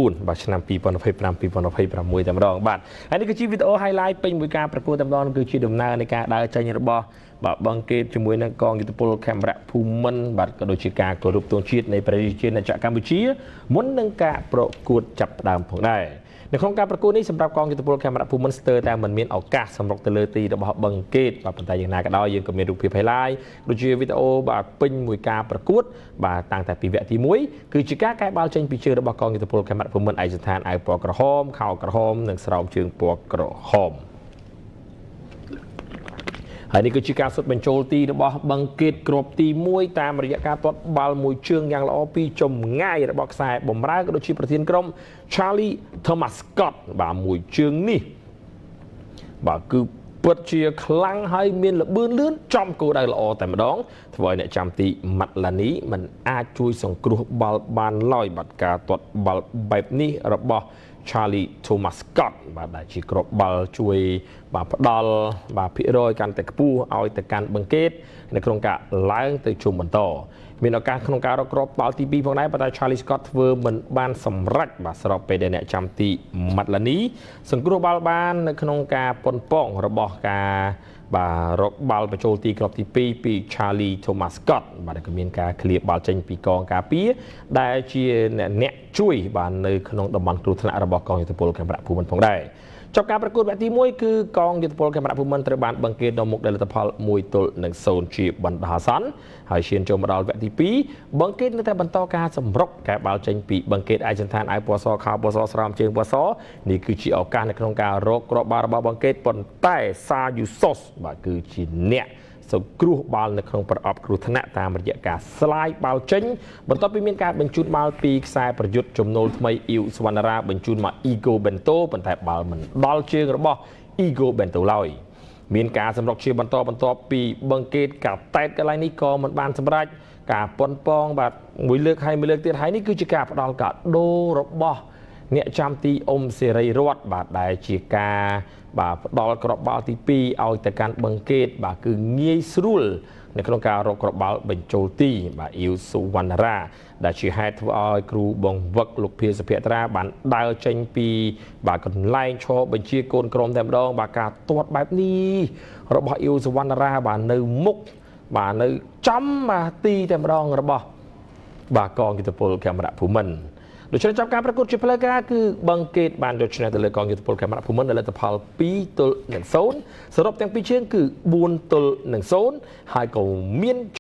4 បាទឆ្នាំ 2025 2026 តែម្ដងបាទហើយនេះគឺជាវីដេអូ highlight ពេញមួយការប្រកួតតែម្ដងគឺជាដំណើរនៃការដើរចេញរបស់បាទបង្គេតជាមួយនឹងកងយុទ្ធពលខេមរៈភូមិន្ទបាទក៏ដូចជាការគោរពទង់ជាតិនៃប្រជាជាតិនៃកម្ពុជាមុននឹងការប្រកួតចាប់ផ្ដើមផងដែរនៅក្នុងការប្រកួតនេះសម្រាប់កងយុទ្ធពលខេមរៈភូមិន្ទស្ទើរតែមិនមានឱកាសសម្រុកទៅលើទីរបស់បង្គេតបាទប៉ុន្តែយ៉ាងណាក៏ដោយយើងក៏មានរូបភាព highlight ដូចជាវីដេអូបាទពេញមួយការប្រកួតបាទតាំងតែពីវគ្គទី 1 គឺជាការកែបាល់ចេញពីជើងរបស់កងយុទ្ធពលខេមរៈភូមិន្ទឯកសណ្ឋានអាវពណ៌ក្រហមខោក្រហមនិងស្រោមជើងពណ៌ក្រហមហើយនេះគឺជាការសុទ្ធបញ្ចូលទីរបស់បង្គេតគ្រាប់ទី1តាមរយៈការទាត់បាល់មួយជើងយ៉ាងល្អពីចម្ងាយរបស់ខ្សែបម្រើក៏ដូចជាប្រធានក្រុម Charlie Thomas Scott បាទមួយជើងនេះបាទគឺពិតជាខ្លាំងហើយមានល្បឿនលឿនចំគោលដៅល្អតែម្ដងធ្វើឲ្យអ្នកចាំទី Matlani មិនអាចជួយសង្គ្រោះបាល់បានឡើយបាទការទាត់បាល់បែបនេះរបស់ Charlie Thomas Scott បាទដែលជាគ្រាប់បាល់ជួយបាទផ្ដល់បាទភាគរយកាន់តែខ្ពស់ឲ្យទៅកាន់បង្គេតនៅក្នុងការឡើងទៅជុំបន្តមានឱកាសក្នុងការរកគ្រាប់បាល់ទី 2 ផងដែរប៉ុន្តែ Charlie Scott ធ្វើមិនបានសម្រេចបាទស្របពេលដែលអ្នកចាំទី Matlani សង្គ្រោះបាល់បាននៅក្នុងការប៉ុនប៉ងរបស់ការបាទរកបាល់បញ្ចូលទីគ្រាប់ទី 2 ពី Charlie Thomas Scott បាទក៏មានការឃ្លៀបបាល់ចេញពីកងការពារដែលជាអ្នកជួយបាទនៅក្នុងតំបន់គ្រោះថ្នាក់របស់កងយុទ្ធពលខេមរៈភូមិន្ទផងដែរចប់ការប្រកួតវគ្គទី 1 គឺកងយុទ្ធពលខេមរៈភូមិន្ទត្រូវបានបង្គេតដល់មុខដោយលទ្ធផល1-0 ជាបណ្ដោះអាសន្នហើយឈានចូលមកដល់វគ្គទី 2 បង្គេតនៅតែបន្តការសម្រុកកែបាល់ចេញពីបង្គេតឯកសណ្ឋានអាវពណ៌សខោពណ៌សស្រោមជើងពណ៌សនេះគឺជាឱកាសនៅក្នុងការរកគ្រាប់បាល់របស់បង្គេតប៉ុន្តែសាយូសូសបាទគឺជាអ្នកសង្គ្រោះបាល់នៅក្នុងប្រអប់គ្រោះថ្នាក់តាមរយៈការស្លាយបាល់ចេញបន្ទាប់ពីមានការបញ្ជូនបាល់ពីខ្សែប្រយុទ្ធចំណូលថ្មីអ៊ីវសវណ្ណារាបញ្ជូនមកអ៊ីហ្គូបេនតូប៉ុន្តែបាល់មិនដល់ជើងរបស់អ៊ីហ្គូបេនតូឡើយមានការសម្រុកជាបន្តបន្ទាប់ពីបង្គេតកាតែតកន្លែងនេះក៏មិនបានសម្រេចការប៉ុនប៉ងបាទមួយលើកហើយមួយលើកទៀតហើយនេះគឺជាការផ្ដាល់កាដូរបស់អ្នកចាំទីអ៊ុំសេរីរតបាទដែលជាការបាទផ្ដល់គ្រាប់បាល់ទី 2 ឲ្យទៅកាន់បង្គេតបាទគឺងាយស្រួលនៅក្នុងការរកគ្រាប់បាល់បញ្ចូលទីបាទអ៊ីវសុវណ្ណារាដែលជាហេតុធ្វើឲ្យគ្រូបង្វឹកលោកភាសភត្រាបានដើរចេញពីបាទកន្លែងឈរបញ្ជាកូនក្រុមតែម្ដងបាទការទាត់បែបនេះរបស់អ៊ីវសុវណ្ណារាបាទនៅមុខបាទនៅចំបាទទីតែម្ដងរបស់បាទកងយុទ្ធពលខេមរៈភូមិន្ទដូច្នេះចាប់ការប្រកួតជាផ្លូវការគឺបង្គេតបានយកឈ្នះទៅលើកងយុទ្ធពលខេមរៈភូមិន្ទដោយលទ្ធផល2-0សរុបទាំងពីរជើងគឺ4-0ហើយក៏មាន